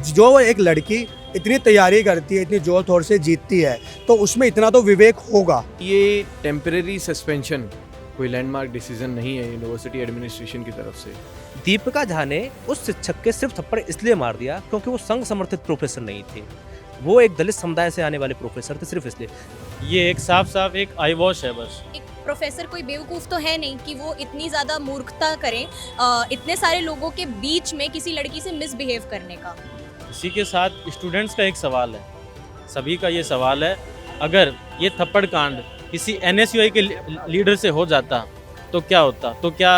जो एक लड़की इतनी तैयारी करती है, इतनी जोर तोड़ से जीतती है, तो उसमें इतना तो विवेक होगा। ये टेम्परेरी सस्पेंशन कोई लैंडमार्क डिसीजन नहीं है यूनिवर्सिटी एडमिनिस्ट्रेशन की तरफ से। दीपिका झा ने उस शिक्षक के सिर्फ थप्पड़ इसलिए मार दिया क्योंकि वो संघ समर्थित प्रोफेसर नहीं थे। वो एक दलित समुदाय से आने वाले प्रोफेसर थे, सिर्फ इसलिए। ये एक साफ साफ एक आई वॉश है बस। एक प्रोफेसर कोई बेवकूफ़ तो है नहीं कि वो इतनी ज़्यादा मूर्खता करें इतने सारे लोगों के बीच में किसी लड़की से मिसबिहेव करने का। इसी के साथ स्टूडेंट्स का एक सवाल है, सभी का ये सवाल है, अगर ये थप्पड़ कांड किसी एनएसयूआई के लीडर से हो जाता तो क्या होता? तो क्या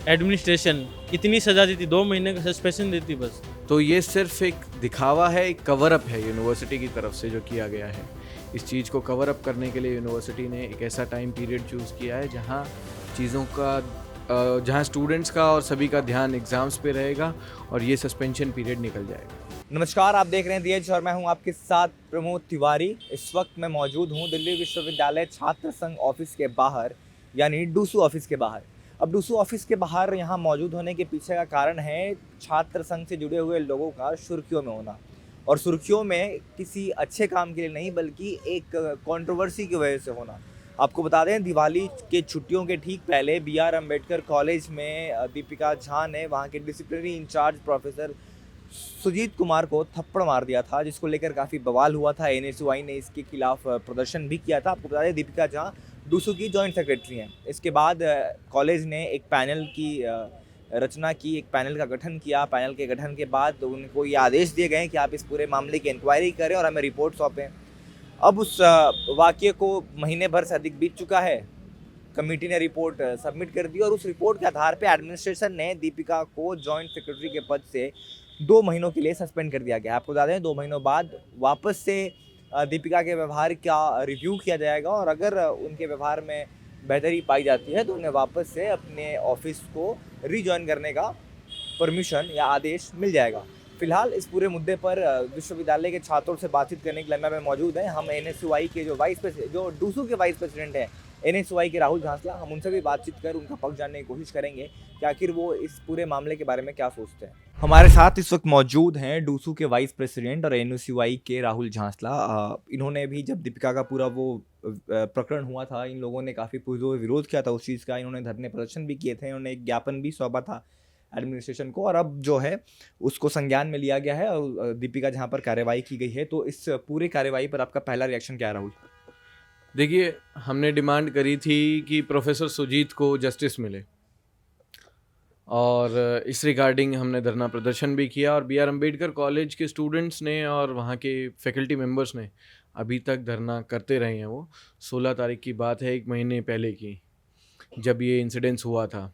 एडमिनिस्ट्रेशन इतनी सज़ा देती, 2 महीने का सस्पेंशन देती बस? तो ये सिर्फ एक दिखावा है, एक कवर अप है यूनिवर्सिटी की तरफ से जो किया गया है। इस चीज़ को कवर अप करने के लिए यूनिवर्सिटी ने एक ऐसा टाइम पीरियड चूज़ किया है जहाँ चीज़ों का जहाँ स्टूडेंट्स का और सभी का ध्यान एग्ज़ाम्स पे रहेगा और ये सस्पेंशन पीरियड निकल जाएगा। नमस्कार, आप देख रहे हैं DH और मैं हूं आपके साथ प्रमोद तिवारी। इस वक्त मैं मौजूद हूं दिल्ली विश्वविद्यालय छात्र संघ ऑफिस के बाहर, यानी डूसू ऑफिस के बाहर। अब डूसू ऑफिस के बाहर यहाँ मौजूद होने के पीछे का कारण है छात्र संघ से जुड़े हुए लोगों का सुर्खियों में होना, और सुर्खियों में किसी अच्छे काम के लिए नहीं बल्कि एक कंट्रोवर्सी की वजह से होना। आपको बता दें, दिवाली के छुट्टियों के ठीक पहले BR अम्बेडकर कॉलेज में दीपिका झा ने वहाँ के disciplinary incharge professor Sujit Kumar को थप्पड़ मार दिया था, जिसको लेकर काफ़ी बवाल हुआ था। NSUI ने इसके खिलाफ प्रदर्शन भी किया था। आपको बता दें, दीपिका झा डूसू की जॉइंट सेक्रेटरी हैं। इसके बाद कॉलेज ने एक पैनल की रचना की, एक पैनल का गठन किया। पैनल के गठन के बाद उनको ये आदेश दिए गए कि आप इस पूरे मामले की इंक्वायरी करें और हमें रिपोर्ट सौंपें। अब उस वाक़ये को महीने भर से अधिक बीत चुका है। कमेटी ने रिपोर्ट सबमिट कर दी और उस रिपोर्ट के आधार पे एडमिनिस्ट्रेशन ने दीपिका को जॉइंट सेक्रेटरी के पद से 2 महीनों के लिए सस्पेंड कर दिया गया। आपको बता दें, 2 महीनों बाद वापस से दीपिका के व्यवहार का रिव्यू किया जाएगा और अगर उनके व्यवहार में बेहतरी पाई जाती है तो उन्हें वापस से अपने ऑफिस को रीजॉइन करने का परमिशन या आदेश मिल जाएगा। फिलहाल इस पूरे मुद्दे पर विश्वविद्यालय के छात्रों से बातचीत करने के लिए मैं मौजूद हैं। हम NSUI के जो डूसू के वाइस प्रेसिडेंट हैं NSUI के राहुल झांसला, हम उनसे भी बातचीत कर उनका पक्ष जानने की कोशिश करेंगे कि आखिर वो इस पूरे मामले के बारे में क्या सोचते हैं। हमारे साथ इस वक्त मौजूद हैं डूसू के वाइस प्रेसिडेंट और NSUI के राहुल झांसला। इन्होंने भी, जब दीपिका का पूरा वो प्रकरण हुआ था, इन लोगों ने काफ़ी पुरजोर विरोध किया था उस चीज़ का। इन्होंने धरने प्रदर्शन भी किए थे, इन्होंने एक ज्ञापन भी सौंपा था एडमिनिस्ट्रेशन को, और अब जो है उसको संज्ञान में लिया गया है और दीपिका जहाँ पर कार्रवाई की गई है। तो इस पूरे कार्रवाई पर आपका पहला रिएक्शन क्या है राहुल? देखिए, हमने डिमांड करी थी कि प्रोफेसर सुजीत को जस्टिस मिले और इस रिगार्डिंग हमने धरना प्रदर्शन भी किया और BR अम्बेडकर कॉलेज के स्टूडेंट्स ने और वहाँ के फैकल्टी मेंबर्स ने अभी तक धरना करते रहे हैं। वो 16 तारीख की बात है, 1 महीने पहले की, जब ये इंसिडेंस हुआ था।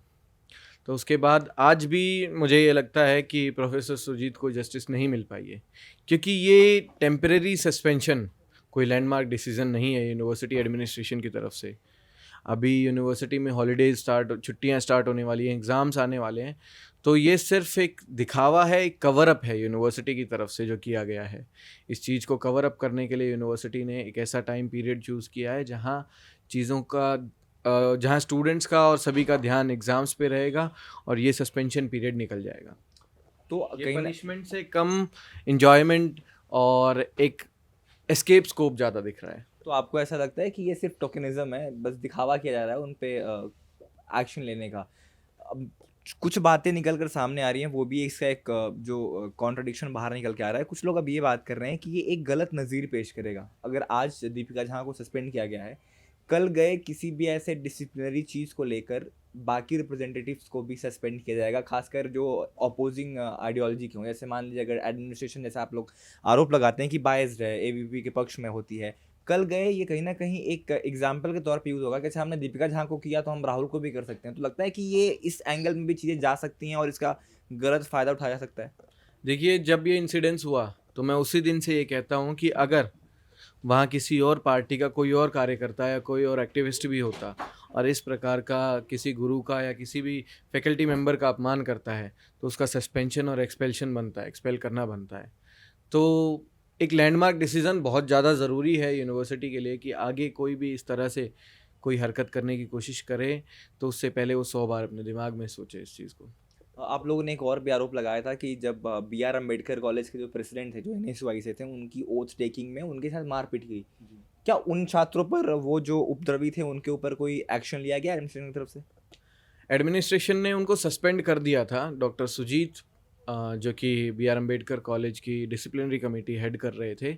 तो उसके बाद आज भी मुझे ये लगता है कि प्रोफेसर सुजीत को जस्टिस नहीं मिल पाई है, क्योंकि ये टेम्परेरी सस्पेंशन कोई लैंडमार्क डिसीजन नहीं है यूनिवर्सिटी एडमिनिस्ट्रेशन की तरफ से। अभी यूनिवर्सिटी में हॉलीडेज छुट्टियां स्टार्ट होने वाली हैं, एग्ज़ाम्स आने वाले हैं, तो ये सिर्फ एक दिखावा है, एक कवर अप है यूनिवर्सिटी की तरफ से जो किया गया है। इस चीज़ को कवर अप करने के लिए यूनिवर्सिटी ने एक ऐसा टाइम पीरियड चूज़ किया है जहाँ चीज़ों का जहाँ स्टूडेंट्स का और सभी का ध्यान एग्ज़ाम्स पे रहेगा और ये सस्पेंशन पीरियड निकल जाएगा। तो ये पनिशमेंट से कम एन्जॉयमेंट और एक एस्केप स्कोप ज़्यादा दिख रहा है। तो आपको ऐसा लगता है कि ये सिर्फ टोकनिज्म है, बस दिखावा किया जा रहा है उन पे एक्शन लेने का? अब कुछ बातें निकल कर सामने आ रही हैं, वो भी इसका एक जो कॉन्ट्रडिक्शन बाहर निकल के आ रहा है। कुछ लोग अब ये बात कर रहे हैं कि ये एक गलत नज़ीर पेश करेगा। अगर आज दीपिका झा को सस्पेंड किया गया है, कल गए किसी भी ऐसे डिसिप्लिनरी चीज़ को लेकर बाकी रिप्रेजेंटेटिव्स को भी सस्पेंड किया जाएगा, खासकर जो अपोजिंग आइडियोलॉजी के हों। जैसे मान लीजिए, अगर एडमिनिस्ट्रेशन, जैसे आप लोग आरोप लगाते हैं कि बायस्ड है, ABP के पक्ष में होती है, कल गए ये कहीं ना कहीं एक एग्जाम्पल के तौर पे यूज़ होगा कि अच्छा, हमने दीपिका झा को किया तो हम राहुल को भी कर सकते हैं। तो लगता है कि ये इस एंगल में भी चीज़ें जा सकती हैं और इसका गलत फ़ायदा उठाया जा सकता है। देखिए, जब ये इंसिडेंस हुआ तो मैं उसी दिन से ये कहता हूँ कि अगर वहाँ किसी और पार्टी का कोई और कार्यकर्ता या कोई और एक्टिविस्ट भी होता और इस प्रकार का किसी गुरु का या किसी भी फैकल्टी मेंबर का अपमान करता है तो उसका सस्पेंशन और एक्सपेल्शन बनता है, एक्सपेल करना बनता है। तो एक लैंडमार्क डिसीज़न बहुत ज़्यादा ज़रूरी है यूनिवर्सिटी के लिए कि आगे कोई भी इस तरह से कोई हरकत करने की कोशिश करे तो उससे पहले वो 100 बार अपने दिमाग में सोचे इस चीज़ को। आप लोगों ने एक और भी आरोप लगाया था कि जब बी आर अम्बेडकर कॉलेज के जो प्रेसिडेंट थे, जो NSUI से थे, उनकी ओथ टेकिंग में उनके साथ मारपीट की। क्या उन छात्रों पर, वो जो उपद्रवी थे, उनके ऊपर कोई एक्शन लिया गया एडमिनिस्ट्रेशन की तरफ से? एडमिनिस्ट्रेशन ने उनको सस्पेंड कर दिया था। डॉक्टर सुजीत जो कि बी आर अम्बेडकर कॉलेज की डिसिप्लिनरी कमेटी हेड कर रहे थे,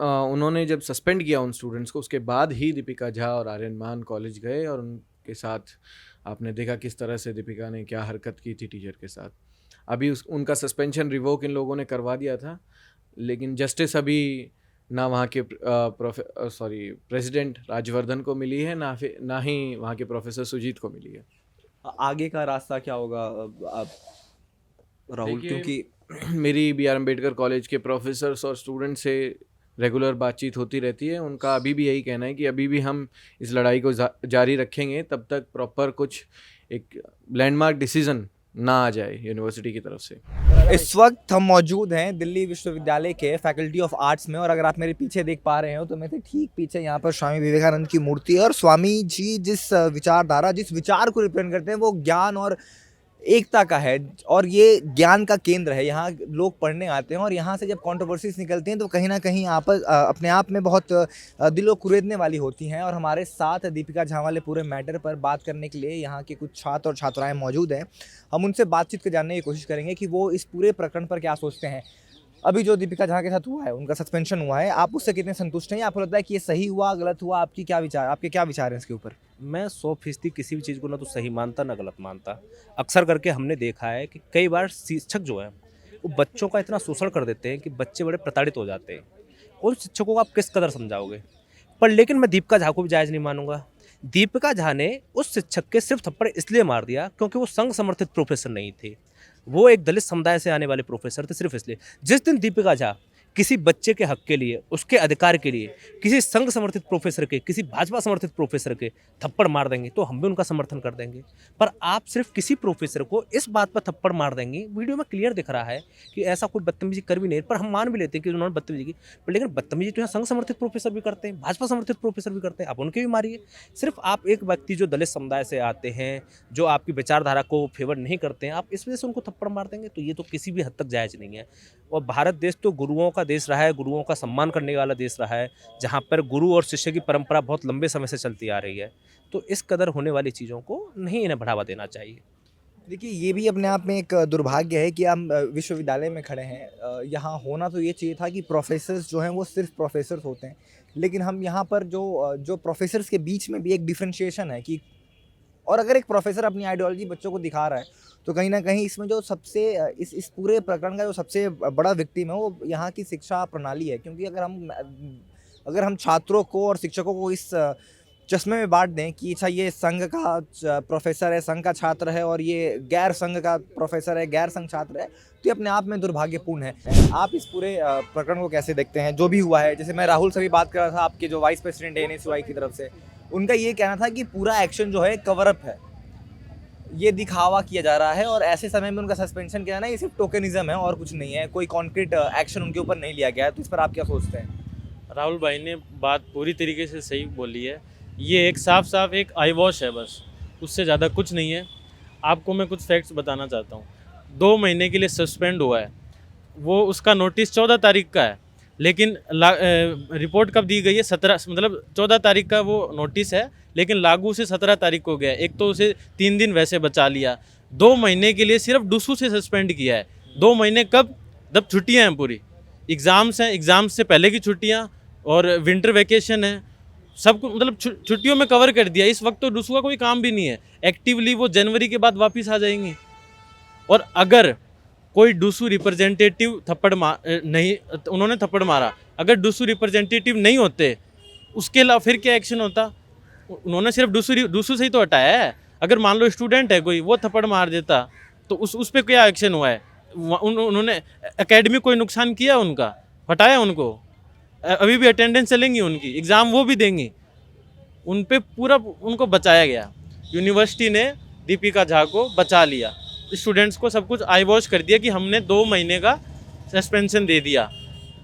उन्होंने जब सस्पेंड किया उन स्टूडेंट्स को, उसके बाद ही दीपिका झा और आर्यन मान कॉलेज गए और उनके साथ आपने देखा किस तरह से दीपिका ने क्या हरकत की थी टीचर के साथ। अभी उनका सस्पेंशन रिवोक इन लोगों ने करवा दिया था, लेकिन जस्टिस अभी ना वहाँ के प्रेसिडेंट राजवर्धन को मिली है, ना ही वहाँ के प्रोफेसर सुजीत को मिली है। आगे का रास्ता क्या होगा राहुल? देखिए, क्योंकि मेरी बी आर अम्बेडकर कॉलेज के प्रोफेसर्स और स्टूडेंट से रेगुलर बातचीत होती रहती है। उनका अभी भी यही कहना है कि अभी भी हम इस लड़ाई को जारी रखेंगे तब तक प्रॉपर कुछ एक लैंडमार्क डिसीजन ना आ जाए यूनिवर्सिटी की तरफ से। इस वक्त हम मौजूद हैं दिल्ली विश्वविद्यालय के फैकल्टी ऑफ आर्ट्स में, और अगर आप मेरे पीछे देख पा रहे हो तो मेरे ठीक पीछे यहाँ पर स्वामी विवेकानंद की मूर्ति है। और स्वामी जी जिस विचारधारा, जिस विचार को रिप्रेजेंट करते हैं, वो ज्ञान और एकता का है, और ये ज्ञान का केंद्र है। यहाँ लोग पढ़ने आते हैं और यहाँ से जब कंट्रोवर्सीज निकलती हैं तो कहीं ना कहीं अपने आप में बहुत दिलों कुरेदने वाली होती हैं। और हमारे साथ दीपिका झा वाले पूरे मैटर पर बात करने के लिए यहाँ के कुछ छात्र और छात्राएं मौजूद हैं। हम उनसे बातचीत कर जानने की कोशिश करेंगे कि वो इस पूरे प्रकरण पर क्या सोचते हैं। अभी जो दीपिका झा के साथ हुआ है, उनका सस्पेंशन हुआ है, आप उससे कितने संतुष्ट हैं? आपको लगता है कि ये सही हुआ, गलत हुआ? आपके क्या विचार हैं इसके ऊपर? मैं 100% किसी भी चीज़ को ना तो सही मानता ना गलत मानता। अक्सर करके हमने देखा है कि कई बार शिक्षक जो है वो बच्चों का इतना शोषण कर देते हैं कि बच्चे बड़े प्रताड़ित हो जाते हैं, और शिक्षकों को आप किस कदर समझाओगे। पर लेकिन मैं दीपिका झा को भी जायज़ नहीं मानूंगा। दीपिका झा ने उस शिक्षक के सिर्फ थप्पड़ इसलिए मार दिया क्योंकि वो संघ समर्थित प्रोफेसर नहीं थे, वो एक दलित समुदाय से आने वाले प्रोफेसर थे, सिर्फ इसलिए। जिस दिन दीपिका झा किसी बच्चे के हक के लिए, उसके अधिकार के लिए किसी संघ समर्थित प्रोफेसर के, किसी भाजपा समर्थित प्रोफेसर के थप्पड़ मार देंगे तो हम भी उनका समर्थन कर देंगे। पर आप सिर्फ किसी प्रोफेसर को इस बात पर थप्पड़ मार देंगे, वीडियो में क्लियर दिख रहा है कि ऐसा कोई बदतमीजी कर भी नहीं, पर हम मान भी लेते हैं कि उन्होंने बदतमीजी की, पर लेकिन बदतमीजी तो यहाँ संघ समर्थित प्रोफेसर भी करते हैं, भाजपा समर्थित प्रोफेसर भी करते हैं, आप उनके भी मारिए। सिर्फ आप एक व्यक्ति जो दलित समुदाय से आते हैं, जो आपकी विचारधारा को फेवर नहीं करते हैं, आप इस वजह से उनको थप्पड़ मार देंगे, तो ये तो किसी भी हद तक जायज़ नहीं है। और भारत देश तो गुरुओं का देश रहा है, गुरुओं का सम्मान करने वाला देश रहा है, जहाँ पर गुरु और शिष्य की परंपरा बहुत लंबे समय से चलती आ रही है। तो इस कदर होने वाली चीज़ों को नहीं इन्हें बढ़ावा देना चाहिए। देखिए, ये भी अपने आप में एक दुर्भाग्य है कि हम विश्वविद्यालय में खड़े हैं। यहाँ होना तो ये चाहिए था कि प्रोफेसर्स जो हैं वो सिर्फ प्रोफेसर्स होते हैं, लेकिन हम यहाँ पर जो प्रोफेसर्स के बीच में भी एक डिफ्रेंशिएशन है कि, और अगर एक प्रोफेसर अपनी आइडियोलॉजी बच्चों को दिखा रहा है तो कहीं ना कहीं इसमें जो सबसे इस पूरे प्रकरण का जो सबसे बड़ा विक्टिम है वो यहाँ की शिक्षा प्रणाली है। क्योंकि अगर हम छात्रों को और शिक्षकों को इस चश्मे में बांट दें कि अच्छा ये संघ का प्रोफेसर है, संघ का छात्र है, और ये गैर संघ का प्रोफेसर है, गैर संघ छात्र है, तो ये अपने आप में दुर्भाग्यपूर्ण है। आप इस पूरे प्रकरण को कैसे देखते हैं जो भी हुआ है? जैसे मैं राहुल से भी बात कर रहा था, आपके जो वाइस प्रेसिडेंट है NSUI की तरफ से, उनका ये कहना था कि पूरा एक्शन जो है कवर अप है, ये दिखावा किया जा रहा है, और ऐसे समय में उनका सस्पेंशन किया ना, ये सिर्फ टोकनिज्म है और कुछ नहीं है, कोई कॉन्क्रीट एक्शन उनके ऊपर नहीं लिया गया है। तो इस पर आप क्या सोचते हैं? राहुल भाई ने बात पूरी तरीके से सही बोली है। ये एक साफ एक आई वॉश है, बस उससे ज़्यादा कुछ नहीं है। आपको मैं कुछ फैक्ट्स बताना चाहता हूँ। 2 महीने के लिए सस्पेंड हुआ है वो, उसका नोटिस 14 तारीख का है, लेकिन रिपोर्ट कब दी गई है? 17, मतलब 14 तारीख का वो नोटिस है, लेकिन लागू से 17 तारीख को गया। एक तो उसे 3 दिन वैसे बचा लिया, 2 महीने के लिए सिर्फ डूसू से सस्पेंड किया है। 2 महीने कब? जब छुट्टियाँ हैं, पूरी एग्ज़ाम्स हैं, एग्ज़ाम्स से पहले की छुट्टियाँ और विंटर वेकेशन है, सबको मतलब छुट्टियों में कवर कर दिया। इस वक्त तो डूसू का कोई काम भी नहीं है, एक्टिवली वो जनवरी के बाद वापस आ जाएंगे। और अगर कोई डूसू रिप्रेजेंटेटिव उन्होंने थप्पड़ मारा, अगर डूसू रिप्रेजेंटेटिव नहीं होते उसके अलावा फिर क्या एक्शन होता? उन्होंने सिर्फ डूसू से ही तो हटाया है। अगर मान लो स्टूडेंट है कोई, वो थप्पड़ मार देता तो उस पर क्या एक्शन हुआ है? उन्होंने एकेडमी कोई नुकसान किया उनका? हटाया उनको? अभी भी अटेंडेंस चलेंगी उनकी, एग्ज़ाम वो भी देंगी, उन पे पूरा उनको बचाया गया। यूनिवर्सिटी ने दीपिका झा को बचा लिया, स्टूडेंट्स को सब कुछ आई वॉश कर दिया कि हमने 2 महीने का सस्पेंशन दे दिया।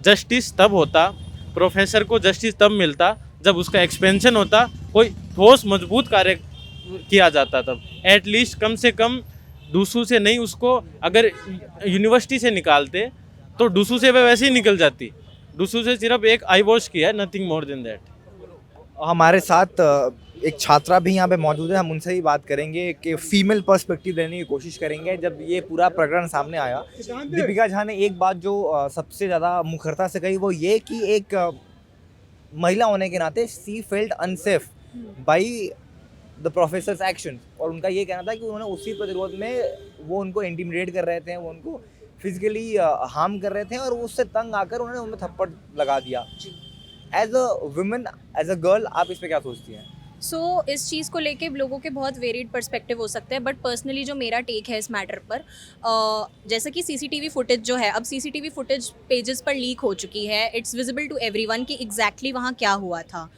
जस्टिस तब होता, प्रोफेसर को जस्टिस तब मिलता जब उसका एक्सपेंशन होता, कोई ठोस मजबूत कार्य किया जाता। तब एटलीस्ट कम से कम डूसू से नहीं, उसको अगर यूनिवर्सिटी से निकालते तो डूसू से वह वैसे ही निकल जाती। डूसू से सिर्फ एक आई वॉश किया है, नथिंग मोर देन दैट। हमारे साथ एक छात्रा भी यहाँ पे मौजूद है, हम उनसे ही बात करेंगे कि फीमेल पर्सपेक्टिव लेने की कोशिश करेंगे। जब ये पूरा प्रकरण सामने आया, दीपिका झा ने एक बात जो सबसे ज़्यादा मुखरता से कही वो ये कि एक महिला होने के नाते सी felt unsafe by the professors action, और उनका ये कहना था कि उन्होंने उसी प्रतिरोध में वो उनको इंटिमिडेट कर रहे थे, वो उनको फिजिकली हार्म कर रहे थे और उससे तंग आकर उन्होंने उनमें थप्पड़ लगा दिया। As a women, as a girl, आप इस पे क्या सोचती हैं? सो इस चीज़ को लेके लोगों के बहुत वेरिड पर्सपेक्टिव हो सकते हैं, बट पर्सनली जो मेरा टेक है इस मैटर पर, जैसे कि सीसीटीवी फुटेज जो है, अब सीसीटीवी फुटेज पेजेस पर लीक हो चुकी है, इट्स विजिबल टू एवरीवन कि एग्जैक्टली वहाँ क्या हुआ था।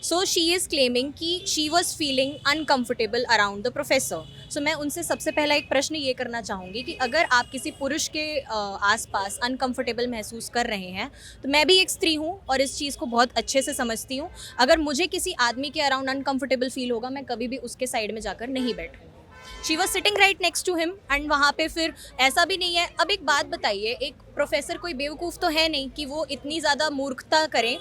सो शी इज़ क्लेमिंग कि she was feeling uncomfortable around the professor. So मैं उनसे सबसे पहला एक प्रश्न ये करना चाहूँगी कि अगर आप किसी पुरुष के आसपास अनकम्फर्टेबल महसूस कर रहे हैं, तो मैं भी एक स्त्री हूँ और इस चीज़ को बहुत अच्छे से समझती हूँ। अगर मुझे किसी आदमी के अराउंड अनकम्फर्टेबल फील होगा, मैं कभी भी उसके साइड में जाकर नहीं बैठूँ। She was sitting right next to him and वहाँ पे फिर ऐसा भी नहीं है। अब एक बात बताइए, एक प्रोफेसर कोई बेवकूफ़ तो है नहीं कि वो इतनी ज़्यादा मूर्खता करें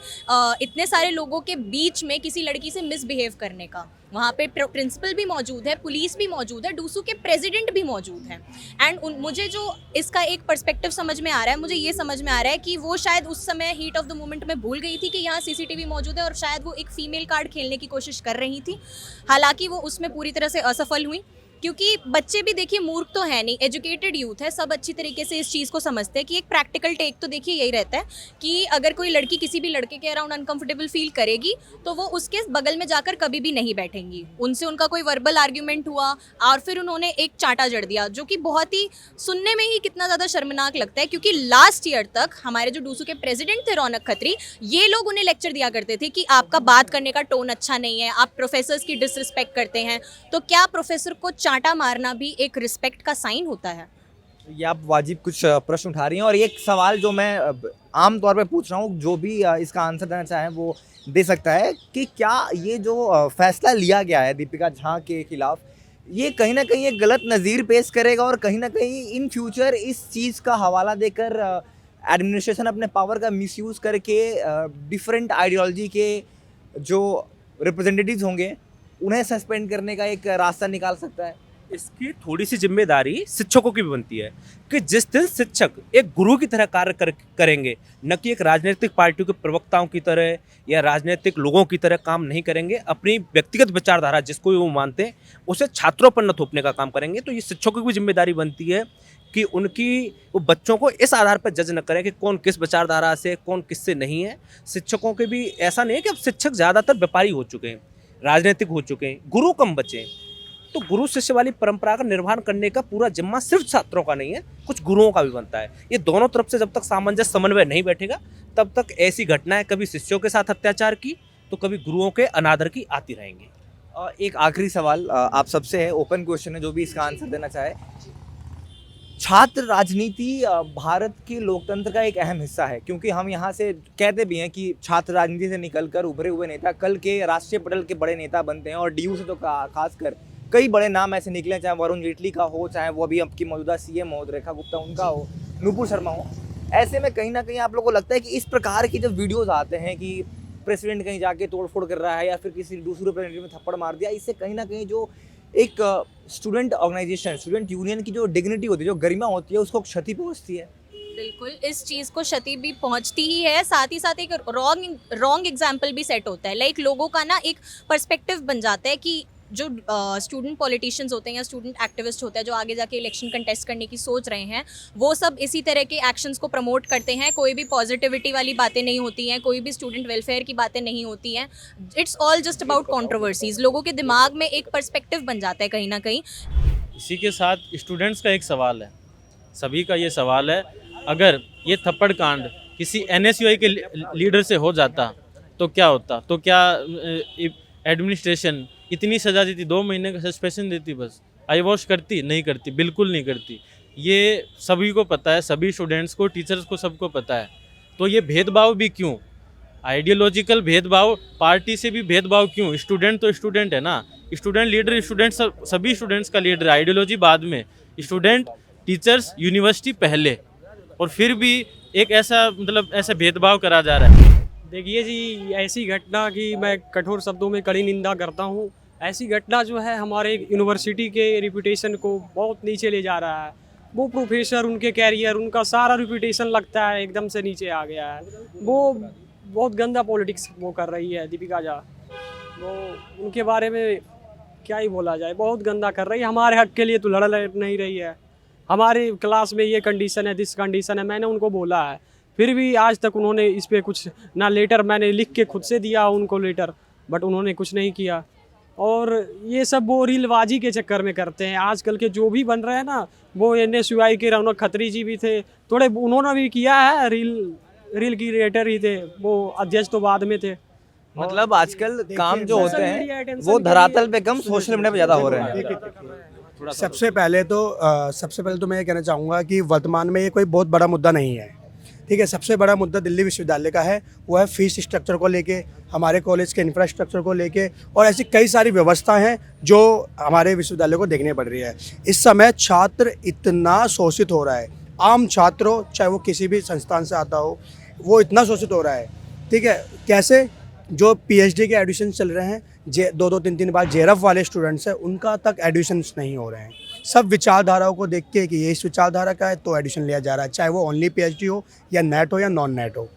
इतने सारे लोगों के बीच में किसी लड़की से मिसबिहेव करने का। वहाँ पे प्रिंसिपल भी मौजूद है, पुलिस भी मौजूद है, डूसू के प्रेसिडेंट भी मौजूद हैं। एंड मुझे जो इसका एक पर्सपेक्टिव समझ में आ रहा है, मुझे ये समझ में आ रहा है कि वो शायद उस समय हीट ऑफ द मोमेंट में भूल गई थी कि यहाँ सीसीटीवी मौजूद है और शायद वो एक फीमेल कार्ड खेलने की कोशिश कर रही थी। हालांकि वो उसमें पूरी तरह से असफल हुई, क्योंकि बच्चे भी देखिए मूर्ख तो है नहीं, एजुकेटेड यूथ है, सब अच्छी तरीके से इस चीज़ को समझते हैं कि एक प्रैक्टिकल टेक तो देखिए यही रहता है कि अगर कोई लड़की किसी भी लड़के के अराउंड अनकंफर्टेबल फील करेगी तो वो उसके बगल में जाकर कभी भी नहीं बैठेंगी। उनसे उनका कोई वर्बल आर्ग्यूमेंट हुआ और फिर उन्होंने एक चांटा जड़ दिया, जो कि बहुत ही सुनने में ही कितना ज़्यादा शर्मनाक लगता है। क्योंकि लास्ट ईयर तक हमारे जो डूसू के प्रेसिडेंट थे रौनक खत्री, ये लोग उन्हें लेक्चर दिया करते थे कि आपका बात करने का टोन अच्छा नहीं है, आप प्रोफेसर्स की डिसरिस्पेक्ट करते हैं। तो क्या प्रोफेसर को चांटा मारना भी एक रिस्पेक्ट का साइन होता है? ये आप वाजिब कुछ प्रश्न उठा रही हैं, और एक सवाल जो मैं आम तौर पे पूछ रहा हूँ, जो भी इसका आंसर देना चाहें वो दे सकता है, कि क्या ये जो फैसला लिया गया है दीपिका झा के खिलाफ, ये कहीं ना कहीं एक गलत नज़ीर पेश करेगा और कहीं ना कहीं इन फ्यूचर इस चीज़ का हवाला देकर एडमिनिस्ट्रेशन अपने पावर का मिसयूज़ करके डिफरेंट आइडियोलॉजी के जो रिप्रेजेंटेटिव्स होंगे उन्हें सस्पेंड करने का एक रास्ता निकाल सकता है? इसकी थोड़ी सी जिम्मेदारी शिक्षकों की भी बनती है कि जिस दिन शिक्षक एक गुरु की तरह कार्य करेंगे, न कि एक राजनीतिक पार्टियों के प्रवक्ताओं की तरह या राजनीतिक लोगों की तरह काम नहीं करेंगे, अपनी व्यक्तिगत विचारधारा जिसको वो मानते हैं उसे छात्रों पर न थोपने का काम करेंगे, तो ये शिक्षकों की भी जिम्मेदारी बनती है कि उनकी वो बच्चों को इस आधार पर जज न करें कि कौन किस विचारधारा से, कौन किससे नहीं है। शिक्षकों के भी ऐसा नहीं है कि अब शिक्षक ज़्यादातर व्यापारी हो चुके हैं, राजनीतिक हो चुके हैं, गुरु कम बचे हैं। तो गुरु शिष्य वाली परंपरा का निर्वहन करने का पूरा जिम्मा सिर्फ छात्रों का नहीं है, कुछ गुरुओं का भी बनता है। ये दोनों तरफ से जब तक सामंजस्य समन्वय नहीं बैठेगा, तब तक ऐसी घटनाएं कभी शिष्यों के साथ अत्याचार की तो कभी गुरुओं के अनादर की आती रहेंगी। एक आखिरी सवाल आप सबसे है, ओपन क्वेश्चन है, जो भी इसका आंसर देना चाहे। छात्र राजनीति भारत के लोकतंत्र का एक अहम हिस्सा है, क्योंकि हम यहाँ से कहते भी हैं कि छात्र राजनीति से निकलकर उभरे हुए नेता कल के राष्ट्रीय पटल के बड़े नेता बनते हैं, और डीयू से तो खासकर कई बड़े नाम ऐसे निकले, चाहे वरुण जेटली का हो, चाहे वो अभी आपकी मौजूदा सीएम हो रेखा गुप्ता उनका हो, नुपुर शर्मा हो। ऐसे में कहीं ना कहीं आप लोगों को लगता है कि इस प्रकार की जब वीडियोस आते हैं कि प्रेसिडेंट कहीं जाके तोड़फोड़ कर रहा है या फिर किसी दूसरे प्रेसिडेंट में थप्पड़ मार दिया, इससे कहीं ना कहीं जो एक स्टूडेंट ऑर्गेनाइजेशन, स्टूडेंट यूनियन की जो डिग्निटी होती है, जो गरिमा होती है, उसको क्षति पहुँचती है? बिल्कुल, इस चीज़ को क्षति भी पहुंचती ही है, साथ ही साथ एक रॉन्ग एग्जाम्पल भी सेट होता है। लाइक लोगों का ना एक पर्सपेक्टिव बन जाता है कि जो स्टूडेंट पॉलिटिशियंस होते हैं या स्टूडेंट एक्टिविस्ट होते हैं जो आगे जाके इलेक्शन कंटेस्ट करने की सोच रहे हैं, वो सब इसी तरह के एक्शंस को प्रमोट करते हैं। कोई भी पॉजिटिविटी वाली बातें नहीं होती हैं, कोई भी स्टूडेंट वेलफेयर की बातें नहीं होती हैं। It's all just about controversies. लोगों के दिमाग में एक पर्सपेक्टिव बन जाता है कहीं ना कहीं। इसी के साथ स्टूडेंट्स का एक सवाल है, सभी का ये सवाल है, अगर ये थप्पड़ कांड किसी NSUI के लीडर से हो जाता तो क्या होता? तो क्या एडमिनिस्ट्रेशन इतनी सज़ा देती, 2 महीने का सस्पेंशन देती, बस आई वॉश करती? नहीं करती, बिल्कुल नहीं करती। ये सभी को पता है, सभी स्टूडेंट्स को, टीचर्स को, सबको पता है। तो ये भेदभाव भी क्यों? आइडियोलॉजिकल भेदभाव, पार्टी से भी भेदभाव क्यों? स्टूडेंट तो स्टूडेंट है ना, स्टूडेंट लीडर, स्टूडेंट सभी स्टूडेंट्स का लीडर, आइडियोलॉजी बाद में। स्टूडेंट, टीचर्स, यूनिवर्सिटी पहले, और फिर भी एक ऐसा मतलब ऐसा भेदभाव करा जा रहा है। देखिए जी, ऐसी घटना की मैं कठोर शब्दों में कड़ी निंदा करता हूँ। ऐसी घटना जो है हमारे यूनिवर्सिटी के रिपुटेशन को बहुत नीचे ले जा रहा है। वो प्रोफेसर, उनके कैरियर, उनका सारा रिपुटेशन लगता है एकदम से नीचे आ गया है। वो बहुत गंदा पॉलिटिक्स वो कर रही है दीपिका झा। वो उनके बारे में क्या ही बोला जाए, बहुत गंदा कर रही है। हमारे हक के लिए तो लड़ नहीं रही है। हमारे क्लास में ये कंडीशन है, दिस कंडीशन है, मैंने उनको बोला है, फिर भी आज तक उन्होंने इस पे कुछ ना, लेटर मैंने लिख के खुद से दिया उनको लेटर, बट उन्होंने कुछ नहीं किया। और ये सब वो रीलबाजी के चक्कर में करते हैं। आजकल के जो भी बन रहे हैं ना, वो NSUI के रौनक खत्री जी भी थे, थोड़े उन्होंने भी किया है, रील क्रिएटर ही थे वो, अध्यक्ष तो बाद में थे। मतलब आजकल काम जो सोशल होते मीडिया हैं attention वो के धरातल लिए- पे कम, सोशल मीडिया पे ज़्यादा हो रहे हैं। सबसे पहले तो मैं ये कहना चाहूँगा कि वर्तमान में ये कोई बहुत बड़ा मुद्दा नहीं है, ठीक है। सबसे बड़ा मुद्दा दिल्ली विश्वविद्यालय का है, वो है फीस स्ट्रक्चर को लेके, हमारे कॉलेज के इंफ्रास्ट्रक्चर को लेके, और ऐसी कई सारी व्यवस्था हैं जो हमारे विश्वविद्यालय को देखने पड़ रही है। इस समय छात्र इतना शोषित हो रहा है, आम छात्र हो, चाहे वो किसी भी संस्थान से आता हो, वो इतना शोषित हो रहा है, ठीक है। कैसे? जो PhD के एडमिशन चल रहे हैं, 2-3 बार JRF वाले स्टूडेंट्स हैं, उनका तक एडमिशन्स नहीं हो रहे हैं। सब विचारधाराओं को देख के कि ये इस विचारधारा का है तो एडमिशन लिया जा रहा है, चाहे वो ओनली PhD हो या नेट हो या नॉन नेट हो।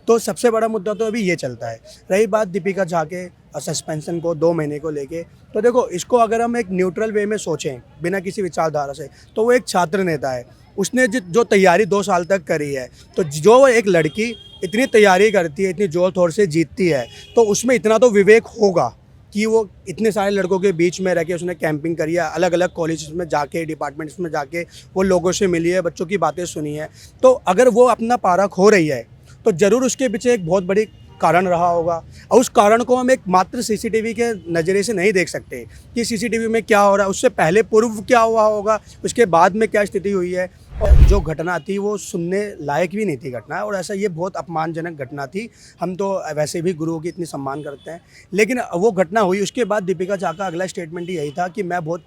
तो सबसे बड़ा मुद्दा तो अभी ये चलता है। रही बात दीपिका झा के सस्पेंशन को 2 महीने को लेके, तो देखो इसको अगर हम एक न्यूट्रल वे में सोचें, बिना किसी विचारधारा से, तो वो एक छात्र नेता है। उसने जो तैयारी 2 साल तक करी है, तो जो एक लड़की इतनी तैयारी करती है, इतनी जोर तोड़ से जीतती है, तो उसमें इतना तो विवेक होगा कि वो इतने सारे लड़कों के बीच में रह के उसने कैंपिंग करी है, अलग अलग कॉलेज में जाके, डिपार्टमेंट्स में जाके वो लोगों से मिली है, बच्चों की बातें सुनी है। तो अगर वो अपना पारा खो रही है तो ज़रूर उसके पीछे एक बहुत बड़ी कारण रहा होगा, और उस कारण को हम एक मात्र CCTV के नज़रिए से नहीं देख सकते कि CCTV में क्या हो रहा है, उससे पहले पूर्व क्या हुआ होगा, उसके बाद में क्या स्थिति हुई है। और जो घटना थी वो सुनने लायक भी नहीं थी घटना, और ऐसा ये बहुत अपमानजनक घटना थी। हम तो वैसे भी गुरुओं की इतनी सम्मान करते हैं, लेकिन वो घटना हुई, उसके बाद दीपिका झा का अगला स्टेटमेंट ही यही था कि मैं बहुत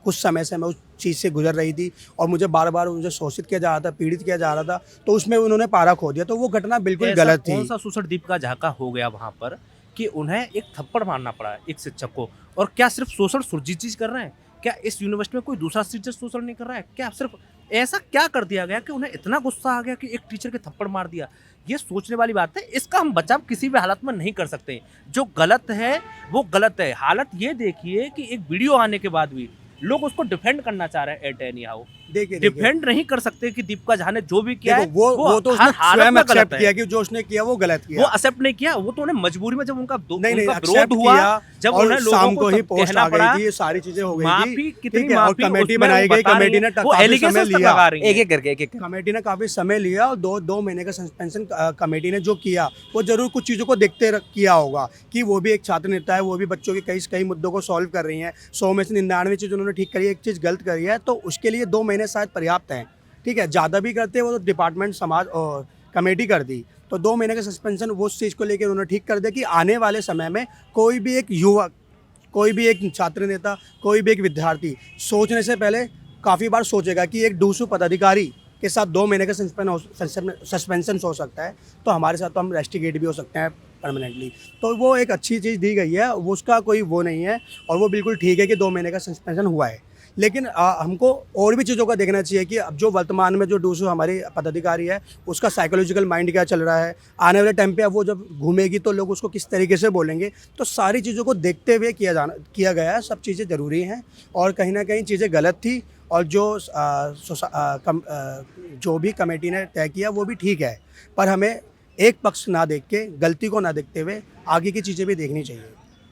कुछ समय से मैं उस चीज़ से गुजर रही थी और मुझे बार बार मुझे शोषित किया जा रहा था, पीड़ित किया जा रहा था, तो उसमें उन्होंने पारा खो दिया। तो वो घटना बिल्कुल ऐसा गलत थी। कौन सा शोषण दीपिका झा का हो गया वहाँ पर कि उन्हें एक थप्पड़ मारना पड़ा एक शिक्षक को? और क्या सिर्फ शोषण सुरजीत जी कर रहे हैं? क्या इस यूनिवर्सिटी में कोई दूसरा टीचर शोषण नहीं कर रहा है? क्या सिर्फ ऐसा क्या कर दिया गया कि उन्हें इतना गुस्सा आ गया कि एक टीचर के थप्पड़ मार दिया? ये सोचने वाली बात है। इसका हम बचाव किसी भी हालत में नहीं कर सकते। जो गलत है वो गलत है। हालत ये देखिए कि एक वीडियो आने के बाद भी लोग उसको डिफेंड करना चाह रहे हैं एट एनी हाउ। देखिए डिफेंड नहीं कर सकते कि दीपिका झा ने जो भी किया है वो तो उसने हर हालत स्वयं में गलत एक्सेप्ट है। किया कि जो उसने किया वो गलत किया। वो एक्सेप्ट नहीं किया, वो तो उन्हें मजबूरी में जब उनका नहीं उनका एक्सेप्ट विरोध हुआ, किया, जब और उन्हें लोगों शाम को ही तब पोस्ट कहना आ पड़ा, गई थी, ये सारी चीजें हो गई माफी थी, कितनी ठीक है, और माफी कमेटी उसमें बनाई वो गई, बता रही कमेटी ने है, वो काफी समय एलिगेशंस तक लिया, लगा रही है। एक एक करके कमेटी ने काफी समय लिया, और 2 महीने का सस्पेंशन कमेटी ने जो किया वो जरूर कुछ चीज़ों को देखते किया होगा कि वो भी एक छात्र नेता है, वो भी बच्चों के कई मुद्दों को सॉल्व कर रही हैं। 100 में से 99 चीज़ उन्होंने ठीक करी है, एक चीज़ गलत करी है, तो उसके लिए 2 महीने शायद पर्याप्त हैं, ठीक है। ज़्यादा भी करते वो तो डिपार्टमेंट समाज और कमेटी कर दी, तो 2 महीने का सस्पेंशन वो उस चीज़ को लेकर उन्होंने ठीक कर दिया कि आने वाले समय में कोई भी एक युवक, कोई भी एक छात्र नेता, कोई भी एक विद्यार्थी सोचने से पहले काफ़ी बार सोचेगा कि एक डूसू पदाधिकारी के साथ 2 महीने का सस्पेंशन हो सकता है, तो हमारे साथ तो हम रेस्टिगेट भी हो सकते हैं परमानेंटली। तो वो एक अच्छी चीज़ दी गई है, वो उसका कोई वो नहीं है, और वो बिल्कुल ठीक है कि 2 महीने का सस्पेंशन हुआ है। लेकिन हमको और भी चीज़ों का देखना चाहिए कि अब जो वर्तमान में जो डूसू हमारी पदाधिकारी है, उसका साइकोलॉजिकल माइंड क्या चल रहा है, आने वाले टाइम पे अब वो जब घूमेगी तो लोग उसको किस तरीके से बोलेंगे, तो सारी चीज़ों को देखते हुए किया गया है। सब चीज़ें ज़रूरी हैं, और कहीं ना कहीं चीज़ें गलत थी, और जो भी कमेटी ने तय किया वो भी ठीक है, पर हमें एक पक्ष ना देख के, गलती को ना देखते हुए आगे की चीज़ें भी देखनी चाहिए।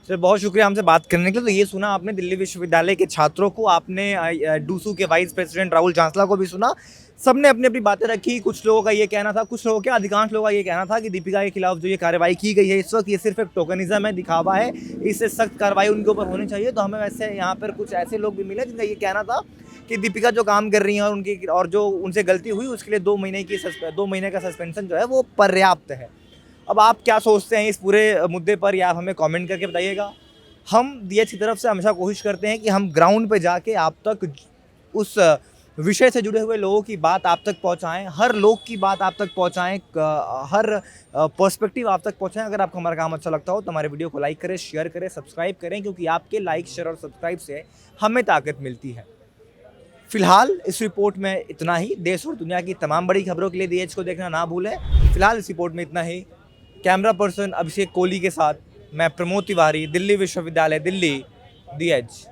सर बहुत शुक्रिया हमसे बात करने के लिए। तो ये सुना आपने दिल्ली विश्वविद्यालय के छात्रों को, आपने डूसू के वाइस प्रेसिडेंट राहुल चांसला को भी सुना। सबने अपनी अपनी बातें रखी। कुछ लोगों का ये कहना था, कुछ लोगों के अधिकांश लोगों का ये कहना था कि दीपिका के खिलाफ जो ये कार्रवाई की गई है इस वक्त, ये सिर्फ एक टोकनिज्म है, दिखावा है, इससे सख्त कार्रवाई उनके ऊपर होनी चाहिए। तो हमें वैसे यहाँ पर कुछ ऐसे लोग भी मिले जिनका ये कहना था कि दीपिका जो काम कर रही हैं और जो उनसे गलती हुई उसके लिए 2 महीने का सस्पेंशन जो है वो पर्याप्त है। अब आप क्या सोचते हैं इस पूरे मुद्दे पर, या आप हमें कमेंट करके बताइएगा। हम DH की तरफ से हमेशा कोशिश करते हैं कि हम ग्राउंड पे जाके आप तक उस विषय से जुड़े हुए लोगों की बात आप तक पहुंचाएं, हर लोग की बात आप तक पहुंचाएं, हर पर्सपेक्टिव आप तक पहुंचाएं। अगर आपको हमारा काम अच्छा लगता हो तो हमारे वीडियो को लाइक करें, शेयर करें, सब्सक्राइब करें, क्योंकि आपके लाइक, शेयर और सब्सक्राइब से हमें ताकत मिलती है। फिलहाल इस रिपोर्ट में इतना ही। देश और दुनिया की तमाम बड़ी खबरों के लिए दी एज को देखना ना भूलें। फिलहाल इस रिपोर्ट में इतना ही। कैमरा पर्सन अभिषेक कोहली के साथ मैं प्रमोद तिवारी, दिल्ली विश्वविद्यालय दिल्ली, दी एज।